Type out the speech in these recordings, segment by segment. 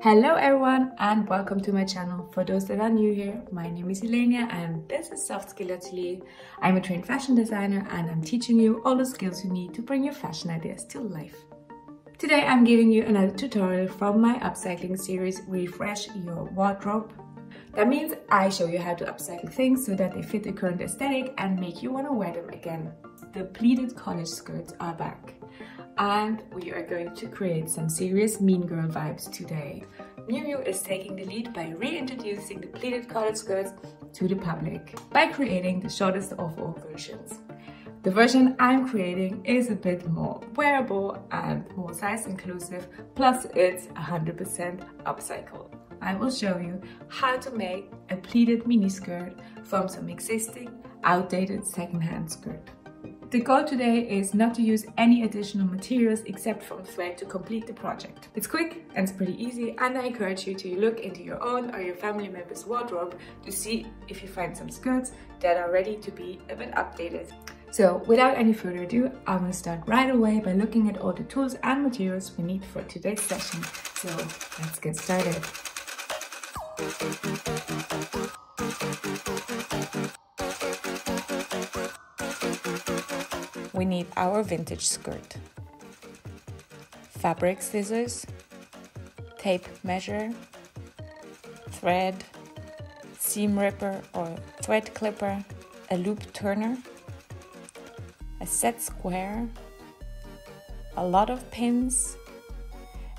Hello everyone and welcome to my channel. For those that are new here, my name is Elenia and this is Soft Skill Atelier. I'm a trained fashion designer and I'm teaching you all the skills you need to bring your fashion ideas to life. Today I'm giving you another tutorial from my upcycling series, Refresh Your Wardrobe. That means I show you how to upcycle things so that they fit the current aesthetic and make you want to wear them again. The pleated college skirts are back. And we are going to create some serious mean girl vibes today. Miumiu is taking the lead by reintroducing the pleated college skirts to the public by creating the shortest of all versions. The version I'm creating is a bit more wearable and more size inclusive, plus it's 100% upcycle. I will show you how to make a pleated mini skirt from some existing outdated secondhand skirt. The goal today is not to use any additional materials except from thread to complete the project. It's quick and it's pretty easy, and I encourage you to look into your own or your family member's wardrobe to see if you find some skirts that are ready to be a bit updated. So without any further ado, I'm going to start right away by looking at all the tools and materials we need for today's session. So let's get started. We need our vintage skirt, fabric scissors, tape measure, thread, seam ripper or thread clipper, a loop turner, a set square, a lot of pins,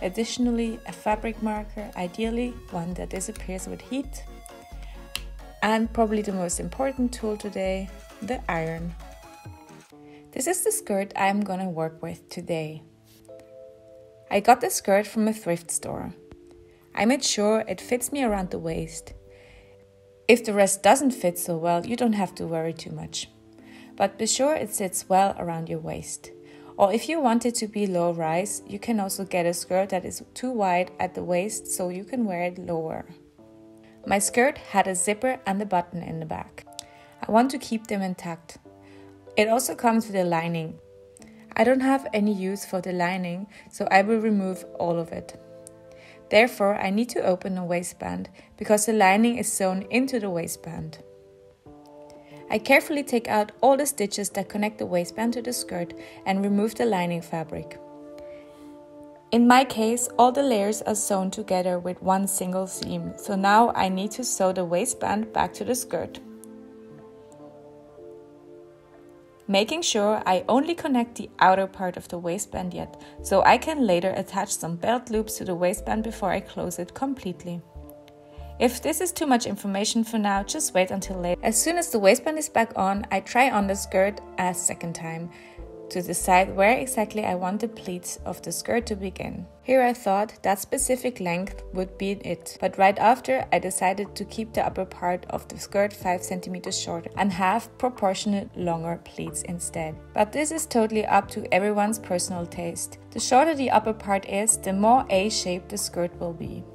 additionally a fabric marker, ideally one that disappears with heat, and probably the most important tool today, the iron. This is the skirt I'm gonna work with today. I got the skirt from a thrift store. I made sure it fits me around the waist. If the rest doesn't fit so well, you don't have to worry too much. But be sure it sits well around your waist. Or if you want it to be low rise, you can also get a skirt that is too wide at the waist so you can wear it lower. My skirt had a zipper and a button in the back. I want to keep them intact. It also comes with a lining. I don't have any use for the lining, so I will remove all of it. Therefore, I need to open the waistband because the lining is sewn into the waistband. I carefully take out all the stitches that connect the waistband to the skirt and remove the lining fabric. In my case, all the layers are sewn together with one single seam, so now I need to sew the waistband back to the skirt. Making sure I only connect the outer part of the waistband yet, so I can later attach some belt loops to the waistband before I close it completely. If this is too much information for now, just wait until later. As soon as the waistband is back on, I try on the skirt a second time to decide where exactly I want the pleats of the skirt to begin. Here I thought that specific length would be it, but right after I decided to keep the upper part of the skirt 5 cm shorter and have proportionate longer pleats instead. But this is totally up to everyone's personal taste. The shorter the upper part is, the more A-shaped the skirt will be.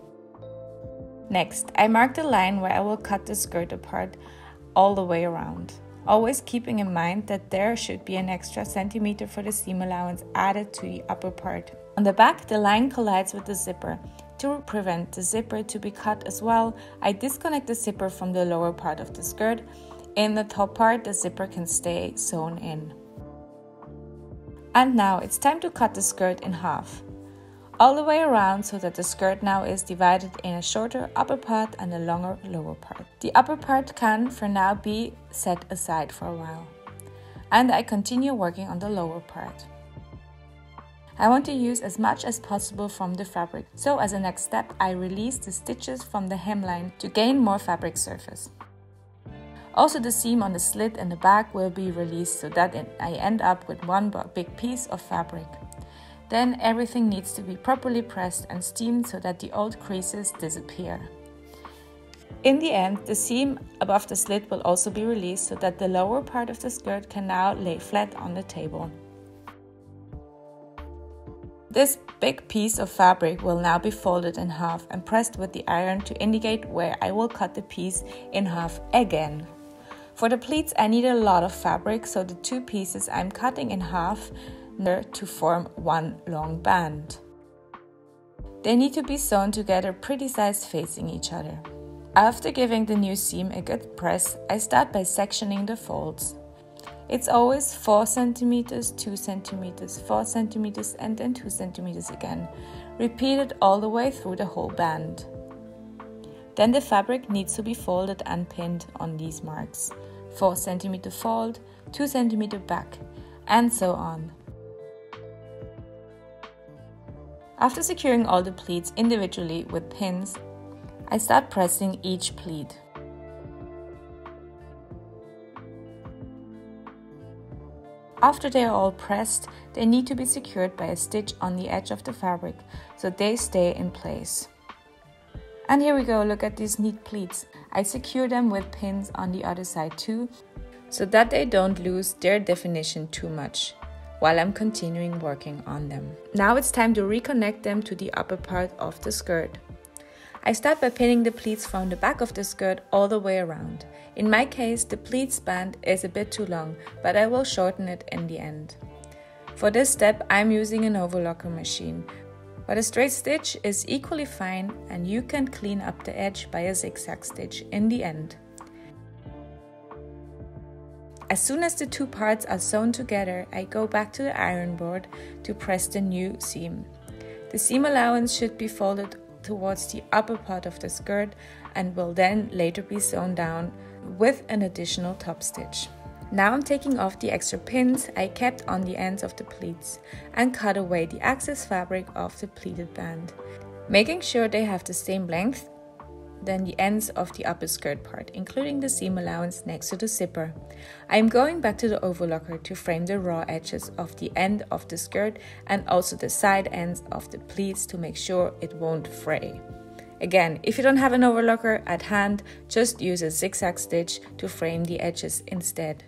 Next, I marked a line where I will cut the skirt apart all the way around. Always keeping in mind that there should be an extra centimeter for the seam allowance added to the upper part. On the back, the line collides with the zipper. To prevent the zipper to be cut as well, I disconnect the zipper from the lower part of the skirt. In the top part, the zipper can stay sewn in. And now it's time to cut the skirt in half, all the way around, so that the skirt now is divided in a shorter upper part and a longer lower part. The upper part can for now be set aside for a while. And I continue working on the lower part. I want to use as much as possible from the fabric, so as a next step I release the stitches from the hemline to gain more fabric surface. Also, the seam on the slit in the back will be released so that I end up with one big piece of fabric. Then everything needs to be properly pressed and steamed so that the old creases disappear. In the end, the seam above the slit will also be released so that the lower part of the skirt can now lay flat on the table. This big piece of fabric will now be folded in half and pressed with the iron to indicate where I will cut the piece in half again. For the pleats, I need a lot of fabric, so the two pieces I'm cutting in half to form one long band. They need to be sewn together pretty sized facing each other. After giving the new seam a good press, I start by sectioning the folds. It's always 4 cm, 2 cm, 4 cm and then 2 cm again, repeated all the way through the whole band. Then the fabric needs to be folded and pinned on these marks. 4 cm fold, 2 cm back, and so on. After securing all the pleats individually with pins, I start pressing each pleat. After they are all pressed, they need to be secured by a stitch on the edge of the fabric so they stay in place. And here we go, look at these neat pleats. I secure them with pins on the other side too, so that they don't lose their definition too much while I'm continuing working on them. Now it's time to reconnect them to the upper part of the skirt. I start by pinning the pleats from the back of the skirt all the way around. In my case, the pleats band is a bit too long, but I will shorten it in the end. For this step, I'm using an overlocker machine, but a straight stitch is equally fine and you can clean up the edge by a zigzag stitch in the end. As soon as the two parts are sewn together, I go back to the iron board to press the new seam. The seam allowance should be folded towards the upper part of the skirt and will then later be sewn down with an additional top stitch. Now I'm taking off the extra pins I kept on the ends of the pleats and cut away the excess fabric of the pleated band, making sure they have the same length than the ends of the upper skirt part, including the seam allowance next to the zipper. I am going back to the overlocker to frame the raw edges of the end of the skirt and also the side ends of the pleats to make sure it won't fray. Again, if you don't have an overlocker at hand, just use a zigzag stitch to frame the edges instead.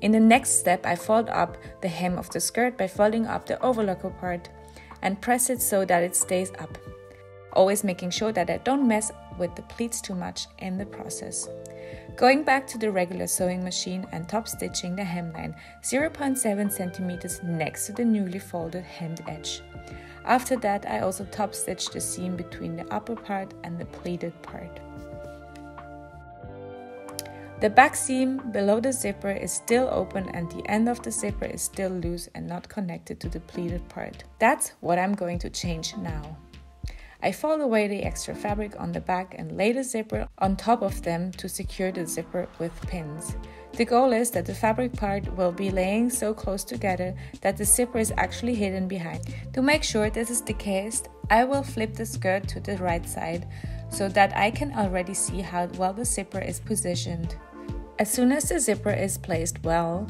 In the next step, I fold up the hem of the skirt by folding up the overlocker part and press it so that it stays up, always making sure that I don't mess with the pleats too much in the process. Going back to the regular sewing machine and top stitching the hemline 0.7 centimeters next to the newly folded hemmed edge. After that, I also top stitch the seam between the upper part and the pleated part. The back seam below the zipper is still open and the end of the zipper is still loose and not connected to the pleated part. That's what I'm going to change now. I fold away the extra fabric on the back and lay the zipper on top of them to secure the zipper with pins. The goal is that the fabric part will be laying so close together that the zipper is actually hidden behind. To make sure this is the case, I will flip the skirt to the right side so that I can already see how well the zipper is positioned. As soon as the zipper is placed well,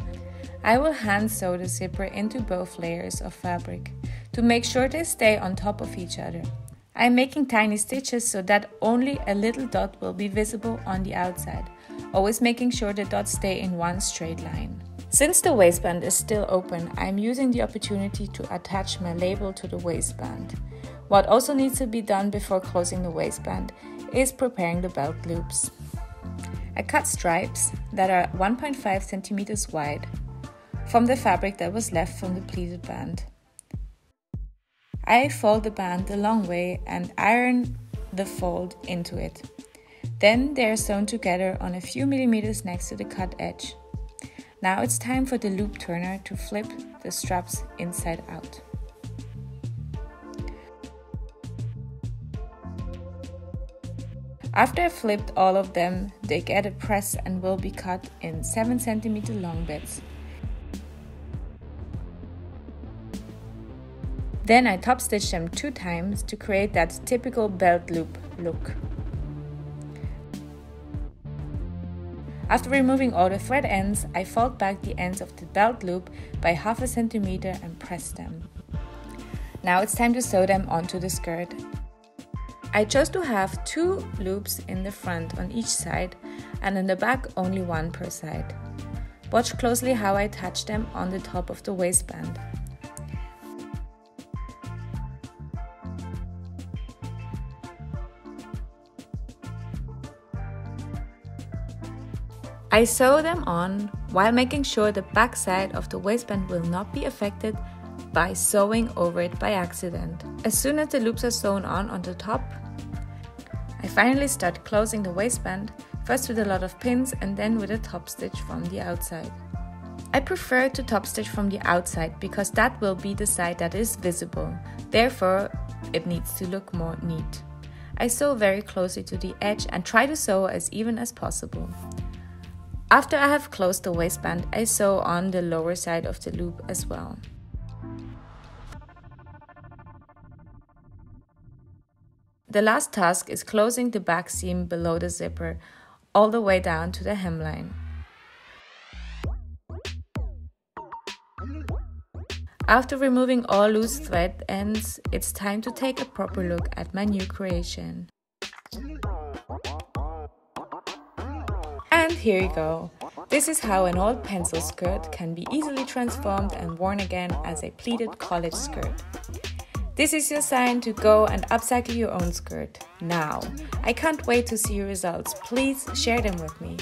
I will hand sew the zipper into both layers of fabric to make sure they stay on top of each other. I am making tiny stitches so that only a little dot will be visible on the outside, always making sure the dots stay in one straight line. Since the waistband is still open, I am using the opportunity to attach my label to the waistband. What also needs to be done before closing the waistband is preparing the belt loops. I cut stripes that are 1.5 centimeters wide from the fabric that was left from the pleated band. I fold the band the long way and iron the fold into it. Then they are sewn together on a few millimeters next to the cut edge. Now it's time for the loop turner to flip the straps inside out. After I flipped all of them, they get a press and will be cut in 7 cm long bits. Then I top stitch them 2 times to create that typical belt loop look. After removing all the thread ends, I fold back the ends of the belt loop by 0.5 centimeter and press them. Now it's time to sew them onto the skirt. I chose to have 2 loops in the front on each side and in the back only 1 per side. Watch closely how I attach them on the top of the waistband. I sew them on while making sure the back side of the waistband will not be affected by sewing over it by accident. As soon as the loops are sewn on the top, I finally start closing the waistband, first with a lot of pins and then with a top stitch from the outside. I prefer to top stitch from the outside because that will be the side that is visible, therefore it needs to look more neat. I sew very closely to the edge and try to sew as even as possible. After I have closed the waistband, I sew on the lower side of the loop as well. The last task is closing the back seam below the zipper all the way down to the hemline. After removing all loose thread ends, it's time to take a proper look at my new creation. And here you go. This is how an old pencil skirt can be easily transformed and worn again as a pleated college skirt. This is your sign to go and upcycle your own skirt now. I can't wait to see your results. Please share them with me.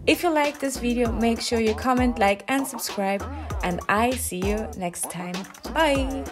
If you like this video, make sure you comment, like and subscribe, and I see you next time. Bye!